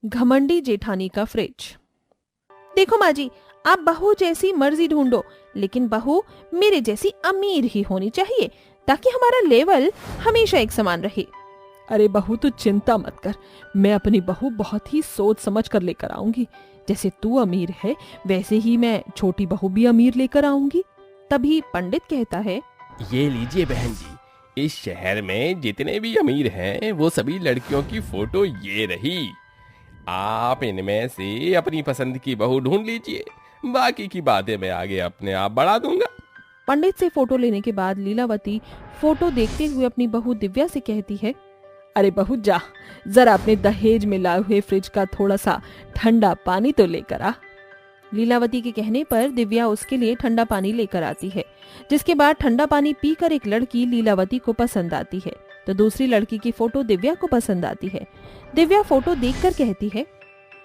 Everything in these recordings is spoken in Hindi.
घमंडी जेठानी का फ्रिज। देखो माँ जी, आप बहू जैसी मर्जी ढूंढो, लेकिन बहू मेरे जैसी अमीर ही होनी चाहिए, ताकि हमारा लेवल हमेशा एक समान रहे। अरे बहू तू चिंता मत कर, मैं अपनी बहू बहुत ही सोच समझ कर लेकर आऊंगी। जैसे तू अमीर है वैसे ही मैं छोटी बहू भी अमीर लेकर आऊंगी। तभी पंडित कहता है, ये लीजिए बहन जी, इस शहर में जितने भी अमीर हैं वो सभी लड़कियों की फोटो ये रही। आप इनमें से अपनी पसंद की बहू ढूंढ लीजिए, बाकी की बातें मैं आगे अपने आप बढ़ा दूंगा। पंडित से फोटो लेने के बाद लीलावती फोटो देखते हुए अपनी बहू दिव्या से कहती है, अरे बहू जा, जरा अपने दहेज में लाए हुए फ्रिज का थोड़ा सा ठंडा पानी तो लेकर आ। लीलावती के कहने पर दिव्या उसके लिए ठंडा पानी लेकर आती है, जिसके बाद ठंडा पानी पीकर एक लड़की लीलावती को पसंद आती है, तो दूसरी लड़की की फोटो दिव्या को पसंद आती है। दिव्या फोटो देखकर कहती है,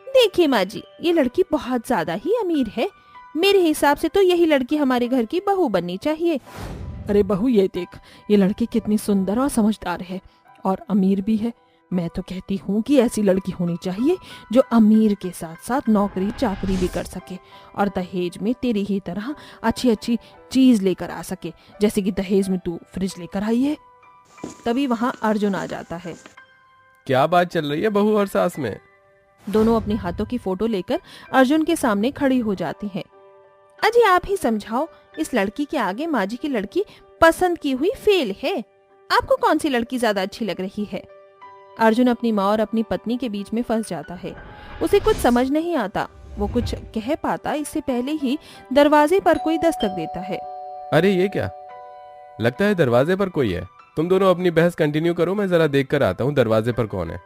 देखिए माँ जी, ये लड़की बहुत ज्यादा ही अमीर है। मेरे हिसाब से तो यही लड़की हमारे घर की बहू बननी चाहिए। अरे बहू ये देख, ये लड़की कितनी सुंदर और समझदार है और अमीर भी है। मैं तो कहती हूँ कि ऐसी लड़की होनी चाहिए जो अमीर के साथ साथ नौकरी चाकरी भी कर सके और दहेज में तेरी ही तरह अच्छी अच्छी चीज लेकर आ सके, जैसे कि दहेज में तू फ्रिज लेकर आई है। तभी वहाँ अर्जुन आ जाता है। क्या बात चल रही है बहू और सास में? दोनों अपने हाथों की फोटो लेकर अर्जुन के सामने खड़ी हो जाती हैं। अजी आप ही समझाओ, इस लड़की के आगे माँ जी की लड़की पसंद की हुई फेल है। आपको कौन सी लड़की ज्यादा अच्छी लग रही है? अर्जुन अपनी माँ और अपनी पत्नी के बीच में फंस जाता है। उसे कुछ समझ नहीं आता, वो कुछ कह पाता इससे पहले ही दरवाजे पर कोई दस्तक देता है। अरे ये क्या, लगता है दरवाजे पर कोई है। तुम दोनों अपनी बहस कंटिन्यू करो, मैं जरा देख कर आता हूँ दरवाजे पर कौन है।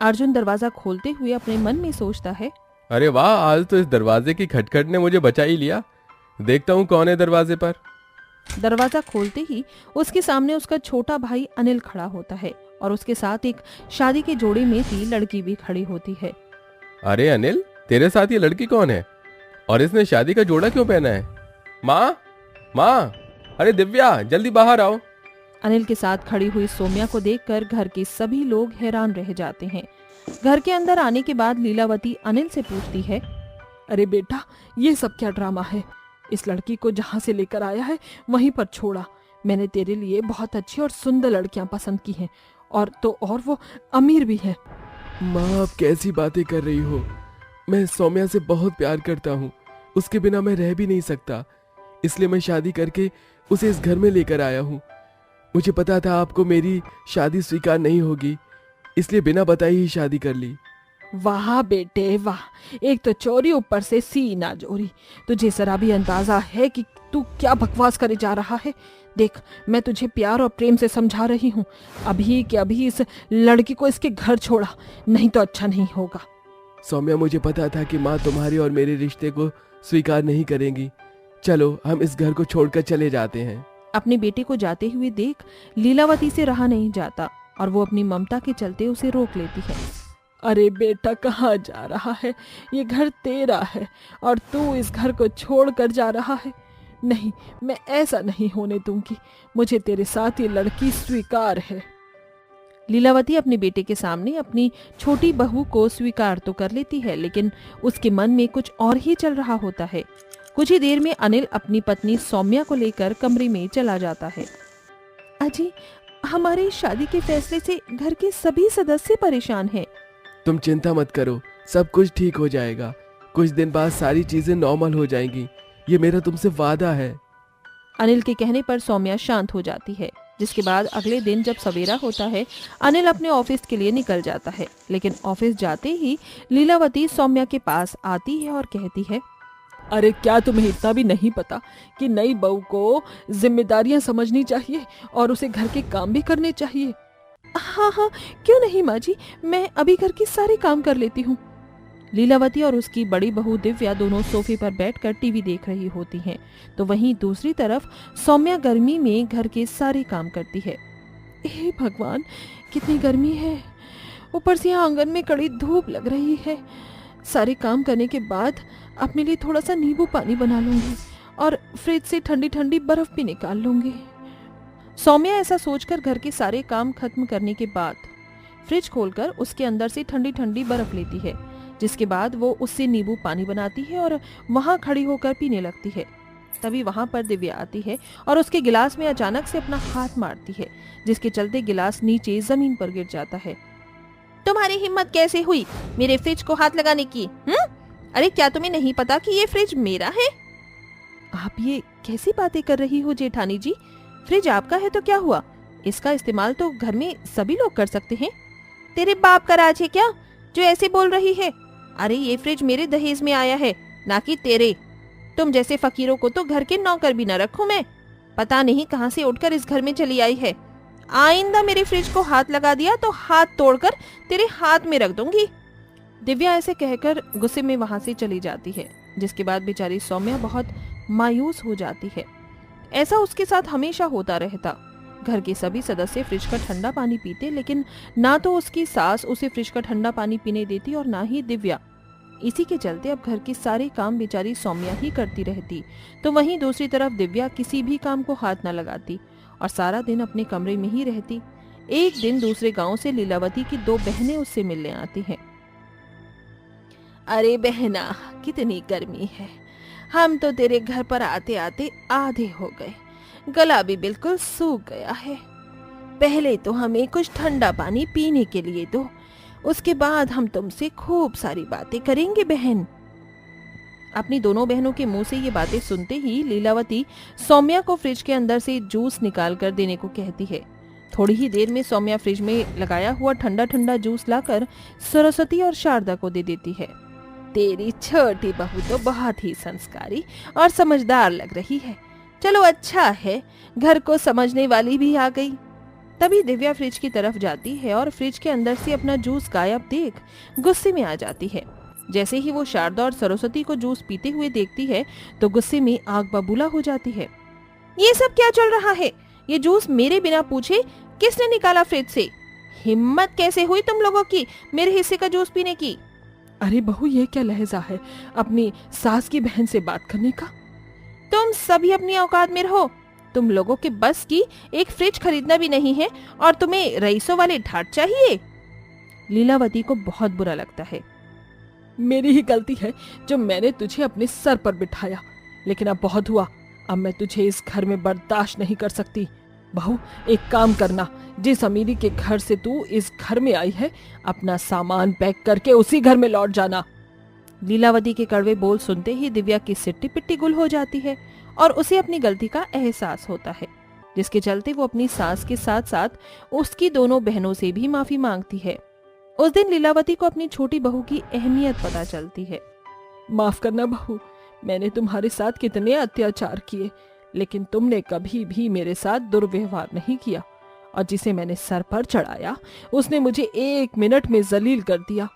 अर्जुन दरवाजा खोलते हुए अपने मन में सोचता है, अरे वाह, आज तो इस दरवाजे की खटखट ने मुझे बचा ही लिया। देखता हूँ कौन है दरवाजे पर। दरवाजा खोलते ही उसके सामने उसका छोटा भाई अनिल खड़ा होता है और उसके साथ एक शादी के जोड़े में थी लड़की भी खड़ी होती है। अरे अनिल, तेरे साथ ये लड़की कौन है और इसने शादी का जोड़ा क्यों पहना है? माँ, माँ, अरे दिव्या जल्दी बाहर आओ। अनिल के साथ खड़ी हुई सौम्या को देखकर घर के सभी लोग हैरान रह जाते हैं। घर के अंदर आने के बाद लीलावती अनिल से पूछती है, अरे बेटा ये सब क्या ड्रामा है? इस लड़की को जहाँ से लेकर आया है वहीं पर छोड़ा। मैंने तेरे लिए बहुत अच्छी और सुंदर लड़कियां पसंद की हैं और वो अमीर भी है। माँ आप कैसी बातें कर रही हो? मैं सौम्या से बहुत प्यार करता हूँ, उसके बिना मैं रह भी नहीं सकता, इसलिए मैं शादी करके उसे इस घर में लेकर आया हूँ। मुझे पता था आपको मेरी शादी स्वीकार नहीं होगी, इसलिए बिना बताए ही शादी कर ली। वाह बेटे वाह, एक तो चोरी ऊपर से सीना चोरी। तुझे जरा भी अंदाजा है कि तू क्या बकवास करे जा रहा है? देख मैं तुझे प्यार और प्रेम से समझा रही हूँ, अभी के अभी इस लड़की को इसके घर छोड़ा, नहीं तो अच्छा नहीं होगा। सौम्या मुझे पता था कि माँ तुम्हारे और मेरे रिश्ते को स्वीकार नहीं करेंगी। चलो हम इस घर को छोड़कर चले जाते हैं। अपने बेटे को जाते हुए देख लीलावती से रहा नहीं जाता और वो अपनी ममता के चलते उसे रोक लेती है। अरे बेटा कहाँ जा रहा है? ये घर तेरा है और तू इस घर को छोड़ कर जा रहा है। नहीं, मैं ऐसा नहीं होने दूंगी। मुझे तेरे साथ ये लड़की स्वीकार है। लीलावती अपने बेटे के सामने अपनी छोटी बहू को स्वीकार तो कर लेती है, लेकिन उसके मन में कुछ और ही चल रहा होता है। कुछ ही देर में अनिल अपनी पत्नी सौम्या को लेकर कमरे में चला जाता है। अजी हमारी शादी के फैसले से घर के सभी सदस्य परेशान हैं। तुम चिंता मत करो, सब कुछ ठीक हो जाएगा। कुछ दिन बाद सारी चीजें नॉर्मल हो जाएंगी, ये मेरा तुमसे वादा है। अनिल के कहने पर सौम्या शांत हो जाती है, जिसके बाद अगले दिन जब सवेरा होता है अनिल अपने ऑफिस के लिए निकल जाता है। लेकिन ऑफिस जाते ही लीलावती सौम्या के पास आती है और कहती है, अरे क्या तुम्हें इतना भी नहीं पता कि नई बहू को जिम्मेदारियां समझनी चाहिए और उसे घर के काम भी करने चाहिए? हाँ हाँ क्यों नहीं माँ जी, मैं अभी घर के सारे काम कर लेती हूँ। लीलावती और उसकी बड़ी बहू दिव्या दोनों सोफे पर बैठकर टीवी देख रही होती हैं, तो वहीं दूसरी तरफ सौम्या गर्मी में घर के सारे काम करती है। हे भगवान कितनी गर्मी है, ऊपर से यहाँ आंगन में कड़ी धूप लग रही है। सारे काम करने के बाद अपने लिए थोड़ा सा नींबू पानी बना लूंगी और फ्रिज से ठंडी ठंडी बर्फ भी निकाल लूंगी। सौम्या ऐसा सोचकर घर के सारे काम खत्म करने के बाद फ्रिज खोलकर उसके अंदर से ठंडी ठंडी बर्फ लेती है, जिसके बाद वो उससे नींबू पानी बनाती है और वहाँ खड़ी होकर पीने लगती है। तभी वहाँ पर दिव्या आती है और उसके गिलास में अचानक से अपना हाथ मारती है, जिसके चलते गिलास नीचे जमीन पर गिर जाता है। तुम्हारी हिम्मत कैसे हुई मेरे फ्रिज को हाथ लगाने की? अरे क्या तुम्हें नहीं पता कि ये फ्रिज मेरा है? आप ये कैसी बातें कर रही हो जेठानी जी? फ्रिज आपका है तो क्या हुआ? इसका इस्तेमाल तो घर में सभी लोग कर सकते हैं। तेरे बाप का राज है क्या जो ऐसे बोल रही है? अरे ये फ्रिज मेरे दहेज में आया है, ना कि तेरे। तुम जैसे फकीरों को तो घर के नौकर भी न रखूं मैं। पता नहीं कहां से उठकर इस घर में चली आई है। आइंदा मेरे फ्रिज को हाथ लगा दिया तो हाथ तोड़कर तेरे हाथ में रख दूंगी। दिव्या ऐसे कहकर गुस्से में वहां से चली जाती है, जिसके बाद बेचारी सौम्या बहुत मायूस हो जाती है। ऐसा उसके साथ हमेशा होता रहता। घर के सभी सदस्य फ्रिज का ठंडा पानी पीते, लेकिन ना तो उसकी सास उसे फ्रिज का ठंडा पानी पीने देती और ना ही दिव्या। इसी के चलते अब घर के सारे काम बेचारी सौम्या ही करती रहती, तो वहीं दूसरी तरफ दिव्या किसी भी काम को हाथ न लगाती और सारा दिन अपने कमरे में ही रहती। एक दिन दूसरे गांव से लीलावती की 2 बहनें उससे मिलने आती हैं। अरे बहना, कितनी गर्मी है। हम तो तेरे घर पर आते आते आधे हो गए, गला भी बिल्कुल सूख गया है। पहले तो हमें कुछ ठंडा पानी पीने के लिए दो, उसके बाद हम तुमसे खूब सारी बातें करेंगे बहन। अपनी दोनों बहनों के मुंह से ये बातें सुनते ही लीलावती सौम्या को फ्रिज के अंदर से जूस निकाल कर देने को कहती है। थोड़ी ही देर में सौम्या फ्रिज में लगाया हुआ ठंडा ठंडा जूस लाकर सरस्वती और शारदा को दे देती है। तेरी छोटी बहू तो बहुत ही संस्कारी और समझदार लग रही है। चलो अच्छा है, घर को समझने वाली भी आ गई। तभी दिव्या फ्रिज की तरफ जाती है और फ्रिज के अंदर से अपना जूस गायब देख गुस्से में आ जाती है। जैसे ही वो शारदा और सरस्वती को जूस पीते हुए देखती है तो गुस्से में आग बबूला हो जाती है। ये सब क्या चल रहा है? ये जूस मेरे बिना पूछे किसने निकाला फ्रिज से? हिम्मत कैसे हुई तुम लोगों की मेरे हिस्से का जूस पीने की? अरे बहू, ये क्या लहजा है अपनी सास की बहन से बात करने का? तुम सभी अपनी औकात में रहो। तुम लोगों के बस की एक फ्रिज खरीदना भी नहीं है और तुम्हें रईसों वाले ठाट चाहिए। लीलावती को बहुत बुरा लगता है। मेरी ही गलती है जो मैंने तुझे अपने सर पर बिठाया, लेकिन अब बहुत हुआ। अब मैं तुझे इस घर में बर्दाश्त नहीं कर सकती। बहू, एक काम करना, जिस अमीरी के घर से तू इस घर में आई है, अपना सामान पैक करके उसी घर में लौट जाना। लीलावती के कड़वे बोल सुनते ही दिव्या की सिट्टी पिट्टी गुल हो जाती है और उसे अपनी गलती का एहसास होता है, जिसके चलते वो अपनी सास के साथ साथ उसकी दोनों बहनों से भी माफी मांगती है। उस दिन लीलावती को अपनी छोटी बहू की अहमियत पता चलती है। माफ करना बहू, मैंने तुम्हारे साथ कितने अत्याचार किए, लेकिन तुमने कभी भी मेरे साथ दुर्व्यवहार नहीं किया, और जिसे मैंने सर पर चढ़ाया उसने मुझे 1 मिनट में जलील कर दिया।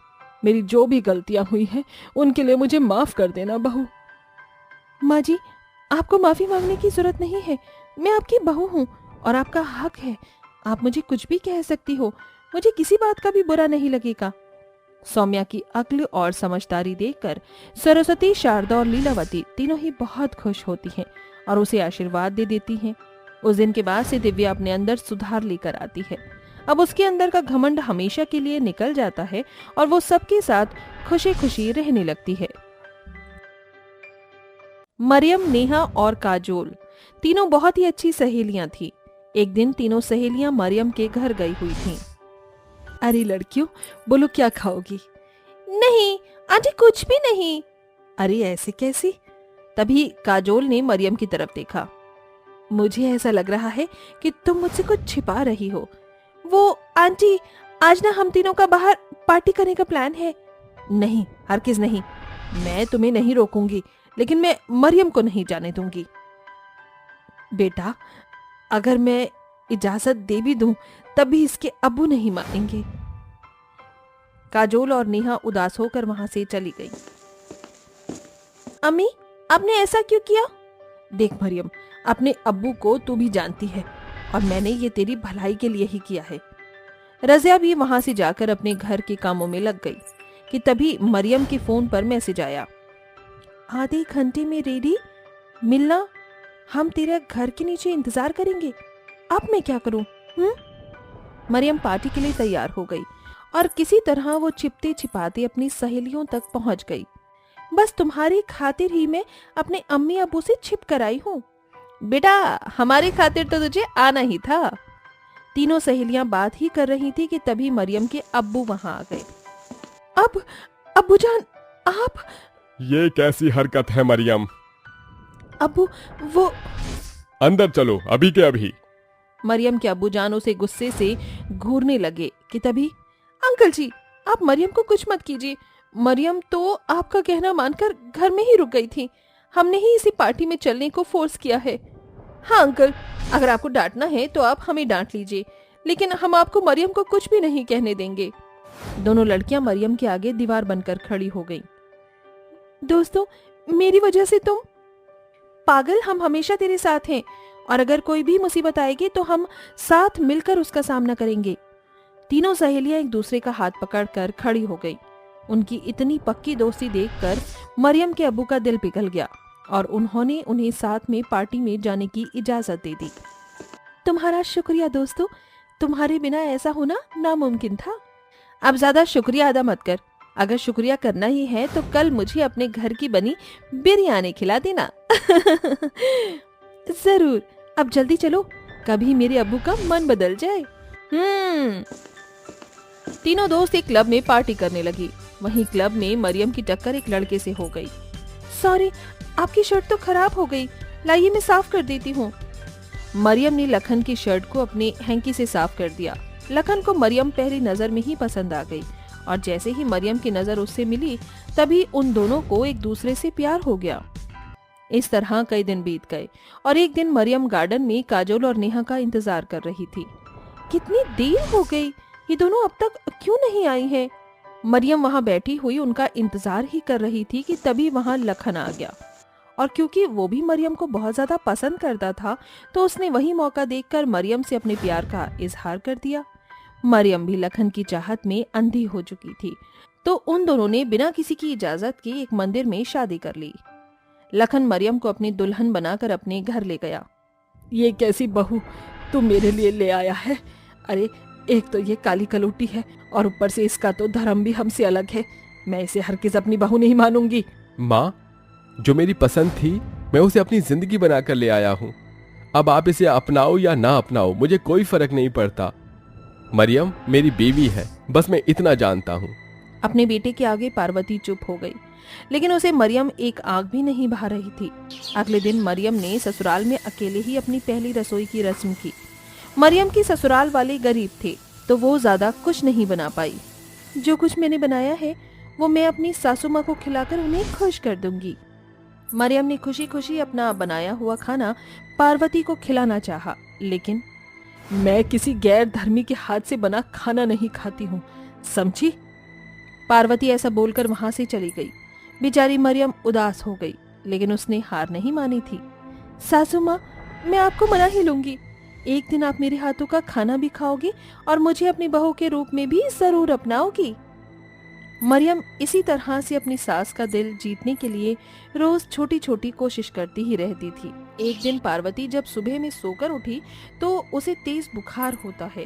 मेरी जो भी गलतियां हुई हैं उनके लिए मुझे माफ कर देना बहू। माँ जी, आपको माफी मांगने की जरूरत नहीं है। मैं आपकी बहू हूँ और आपका हक है। आप मुझे कुछ भी कह सकती हो, मुझे किसी बात का भी बुरा नहीं लगेगा। सौम्या की अक्ल और समझदारी देखकर सरस्वती, शारदा और लीलावती तीनों ही बहुत खुश होती हैं और उसे आशीर्वाद दे देती हैं। उस दिन के बाद से दिव्या अपने अंदर सुधार लेकर आती है। अब उसके अंदर का घमंड हमेशा के लिए निकल जाता है और वो सबके साथ खुशी खुशी रहने लगती है। मरियम, नेहा और काजोल तीनों बहुत ही अच्छी सहेलियां थी। एक दिन तीनों सहेलियां मरियम के घर गई हुई थीं। अरे लड़कियों, बोलो क्या खाओगी? नहीं आंटी, कुछ भी नहीं। अरे ऐसे कैसी? तभी काजोल ने मरियम की तरफ देखा। मुझे ऐसा लग रहा है कि तुम मुझसे कुछ छिपा रही हो। वो आंटी, आज ना हम तीनों का बाहर पार्टी करने का प्लान है। नहीं, हरगिज़ नहीं। मैं तुम्हें नहीं रोकूंगी, लेकिन मैं मरियम को नहीं जाने दूंगी। बेटा, अगर मैं इजाजत दे भी दूं तब भी इसके अब्बू नहीं मानेंगे। काजोल और नेहा उदास होकर वहां से चली गई। अम्मी, आपने ऐसा क्यों किया? देख मरियम, अपने अब्बू को तू भी जानती है और मैंने ये तेरी भलाई के लिए ही किया है। रज़िया भी वहां से जाकर अपने घर के कामों में लग गई कि तभी मरियम के फोन पर मैसेज आया। आधे घंटे में रेडी मिलना, हम तेरे घर के नीचे इंतजार करेंगे। अब मैं क्या करूं? मरियम पार्टी के लिए तैयार हो गई और किसी तरह वो छिपते छिपाते अपनी सहेलियों तक पहुंच गई। बस तुम्हारी खातिर ही मैं अपने अम्मी अब्बू से छिप कर आई हूँ। बेटा, हमारी खातिर तो तुझे आना ही था। तीनों सहेलियां बात ही कर रही थी कि तभी मरियम के अब्बू वहां आ गए। अब अब्बूजान, आप? ये कैसी हरकत है मरियम? अब्बू, वो अंदर चलो, अभी के अभी। मरियम के अब्बूजान उसे गुस्से से घूरने लगे कि तभी, अंकल जी, आप मरियम को कुछ मत कीजिए। मरियम तो आपका कहना मानकर घर में ही रुक गई थी। हमने ही इसी पार्टी में चलने को फोर्स किया है। हाँ अंकल, अगर आपको डांटना है तो आप हमें डांट लीजिए, लेकिन हम आपको मरियम को कुछ भी नहीं कहने देंगे। दोनों लड़कियां मरियम के आगे दीवार बनकर खड़ी हो गईं। दोस्तों, मेरी वजह से तुम पागल, हम हमेशा तेरे साथ हैं और अगर कोई भी मुसीबत आएगी तो हम साथ मिलकर उसका सामना करेंगे। तीनों सहेलियां एक दूसरे का हाथ पकड़कर खड़ी हो गईं। उनकी इतनी पक्की दोस्ती देखकर मरियम के अब्बू का दिल पिघल गया और उन्होंने उन्हें साथ में पार्टी में जाने की इजाजत दे दी। तुम्हारा शुक्रिया दोस्तों, तुम्हारे बिना ऐसा होना नामुमकिन था। अब ज्यादा शुक्रिया अदा मत कर। अगर शुक्रिया करना ही है तो कल मुझे अपने घर की बनी बिरयानी खिला देना। जरूर, अब जल्दी चलो, कभी मेरे अब्बू का मन बदल जाए। तीनों दोस्त एक क्लब में पार्टी करने लगी। वहीं क्लब में मरियम की टक्कर एक लड़के से हो गई। सॉरी, आपकी शर्ट तो खराब हो गई, लाइए मैं साफ कर देती हूँ। मरियम ने लखन की शर्ट को अपने हैंकी से साफ कर दिया। लखन को मरियम पहली नजर में ही पसंद आ गई और जैसे ही मरियम की नजर उससे मिली तभी उन दोनों को एक दूसरे से प्यार हो गया। इस तरह कई दिन बीत गए और एक दिन मरियम गार्डन में काजोल और नेहा का इंतजार कर रही थी। कितनी देर हो गई, ये दोनों अब तक क्यों नहीं आई हैं? मरियम वहां बैठी हुई उनका इंतजार ही कर रही थी कि तभी वहां लखन आ गया और क्योंकि वो भी मरियम को बहुत ज्यादा पसंद करता था तो उसने वही मौका देखकर मरियम से अपने प्यार का इजहार कर दिया। मरियम भी लखन की चाहत में अंधी हो चुकी थी तो उन दोनों ने बिना किसी की इजाजत के एक मंदिर में शादी कर ली। लखन मरियम को अपनी दुल्हन बनाकर अपने घर ले गया। ये कैसी बहू तू मेरे लिए ले आया है? अरे एक तो ये काली कलूटी है और ऊपर से इसका तो धर्म भी हमसे अलग है। मैं इसे हरगिज़ अपनी बहू नहीं मानूंगी। माँ, जो मेरी पसंद थी मैं उसे अपनी जिंदगी बनाकर ले आया हूँ। अब आप इसे अपनाओ या ना अपनाओ मुझे कोई फर्क नहीं पड़ता। मरियम मेरी बीवी है, बस मैं इतना जानता हूँ। अपने बेटे के आगे पार्वती चुप हो गई, लेकिन उसे मरियम एक आग भी नहीं भा रही थी। अगले दिन मरियम ने ससुराल में अकेले ही अपनी पहली रसोई की रस्म की। मरियम की ससुराल वाले गरीब थे तो वो ज्यादा कुछ नहीं बना पाई। जो कुछ मैंने बनाया है वो मैं अपनी सासू माँ को खिलाकर उन्हें खुश कर दूंगी। मरियम ने खुशी खुशी अपना बनाया हुआ खाना पार्वती को खिलाना चाहा, लेकिन मैं किसी गैर धर्मी के हाथ से बना खाना नहीं खाती हूँ, समझी? पार्वती ऐसा बोलकर वहां से चली गई। बेचारी मरियम उदास हो गई, लेकिन उसने हार नहीं मानी थी। सासू माँ, मैं आपको मना ही लूंगी। एक दिन आप मेरे हाथों का खाना भी खाओगी और मुझे अपनी बहू के रूप में भी जरूर अपनाओगी। मरियम इसी तरह से अपनी सास का दिल जीतने के लिए रोज छोटी छोटी कोशिश करती ही रहती थी। एक दिन पार्वती जब सुबह में सोकर उठी तो उसे तेज बुखार होता है।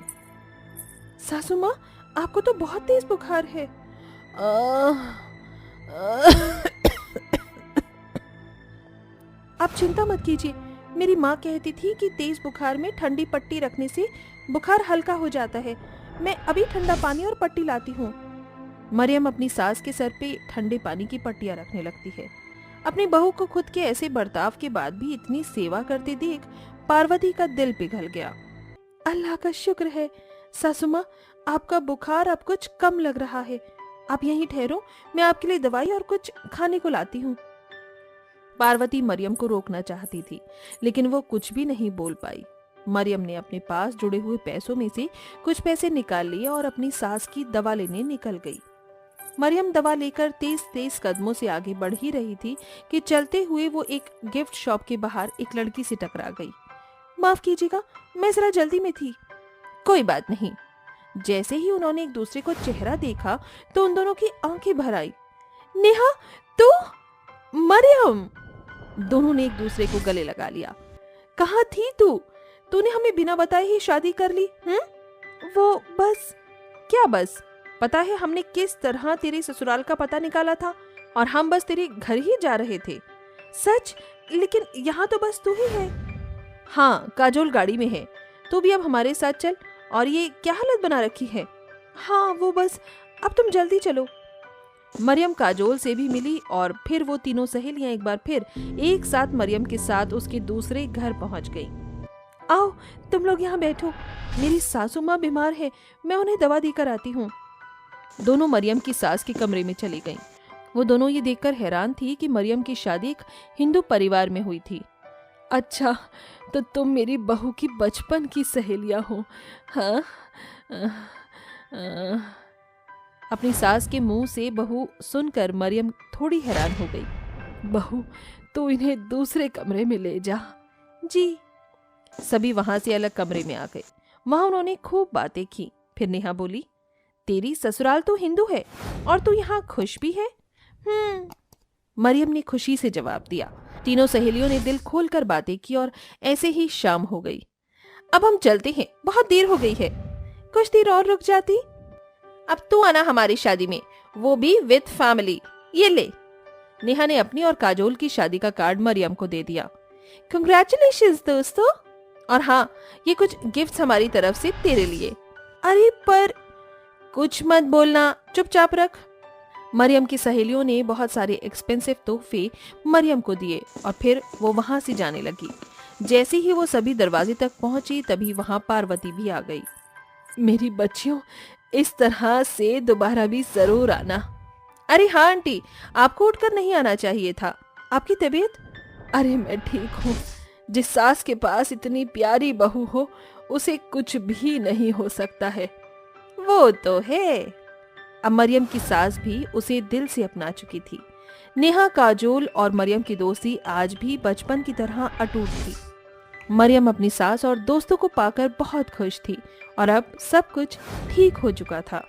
सासू माँ, आपको तो बहुत तेज बुखार है। आप चिंता मत कीजिए, मेरी माँ कहती थी कि तेज बुखार में ठंडी पट्टी रखने से बुखार हल्का हो जाता है। मैं अभी ठंडा पानी और पट्टी लाती हूँ। मरियम अपनी सास के सर पे ठंडे पानी की पट्टियां रखने लगती है। अपनी बहू को खुद के ऐसे बर्ताव के बाद भी इतनी सेवा करते देख पार्वती का दिल पिघल गया। अल्लाह का शुक्र है सासू माँ, आपका बुखार अब कुछ कम लग रहा है। आप यहीं ठहरो, मैं आपके लिए दवाई और कुछ खाने को लाती हूँ। पार्वती मरियम को रोकना चाहती थी, लेकिन वो कुछ भी नहीं बोल पाई। मरियम ने अपने पास जुड़े हुए पैसों में से कुछ पैसे निकाल लिए और अपनी सास की दवा लेने निकल गई। मरियम दवा लेकर तेज तेज कदमों से आगे बढ़ ही रही थी कि चलते हुए वो एक गिफ्ट शॉप के बाहर एक लड़की से टकरा गई। माफ कीजिएगा, मैं जरा जल्दी में थी। कोई बात नहीं। जैसे ही उन्होंने एक दूसरे को चेहरा देखा तो उन दोनों की आंखें भर आई। नेहा, तू? मरियम! दोनों ने एक दूसरे को गले लगा लिया। कहाँ थी तू? तूने हमें बिना बताए ही शादी कर ली? वो बस। क्या बस? पता है हमने किस तरह तेरे ससुराल का पता निकाला था, और हम बस तेरे घर ही जा रहे थे। सच? लेकिन यहाँ तो बस तू ही है। हाँ, काजोल गाड़ी में है, तू भी अब हमारे साथ चल। और ये क्या हालत बना रखी है? हाँ वो बस, अब तुम जल्दी चलो। मरियम काजोल से भी मिली और फिर वो तीनों सहेलियां एक बार फिर एक साथ मरियम के साथ उसके दूसरे घर पहुंच गईं। आओ तुम लोग यहाँ बैठो, मेरी सासू माँ बीमार है, मैं उन्हें दवा देकर आती हूँ। दोनों मरियम की सास के कमरे में चली गईं। वो दोनों ये देखकर हैरान थी कि मरियम की शादी एक हिंदू परिवार में हुई थी। अच्छा, तो तुम मेरी बहू की बचपन की सहेलियां हो? हाँ। अपनी सास के मुंह से बहू सुनकर मरियम थोड़ी हैरान हो गई। बहू, तू इन्हें दूसरे कमरे में ले जा। जी। सभी वहां से अलग कमरे में आ गए। वहां उन्होंने खूब बातें की। फिर नेहा बोली, तेरी ससुराल तो हिंदू है और तू यहाँ खुश भी है? मरियम ने खुशी से जवाब दिया। तीनों सहेलियों ने दिल खोलकर बातें की और ऐसे ही शाम हो गई। अब हम चलते हैं, बहुत देर हो गई है। कुछ देर और रुक जाती। अब तू आना हमारी शादी में, वो भी विद फैमिली। ये ले। नेहा ने अपनी और काजोल की शादी का कार्ड मरियम को दे दिया। कंग्रेचुलेशंस दोस्तों, और हाँ, ये कुछ गिफ्ट्स हमारी तरफ से तेरे लिए। अरे पर कुछ मत बोलना, चुपचाप रख। मरियम की सहेलियों ने बहुत सारे एक्सपेंसिव तोहफे मरियम को दिए और फिर वो वहां से जाने लगी। जैसे ही वो सभी दरवाजे तक पहुंची तभी वहां पार्वती भी आ गई। मेरी बच्चियों, इस तरह से दोबारा भी जरूर आना। अरे हाँ आंटी, आपको उठकर नहीं आना चाहिए था। आपकी तबीयत? अरे मैं ठीक हूँ। जिस सास के पास इतनी प्यारी बहू हो उसे कुछ भी नहीं हो सकता है। वो तो है। अब मरियम की सास भी उसे दिल से अपना चुकी थी। नेहा, काजोल और मरियम की दोस्ती आज भी बचपन की तरह अटूट थी। मरियम अपनी सास और दोस्तों को पाकर बहुत खुश थी और अब सब कुछ ठीक हो चुका था।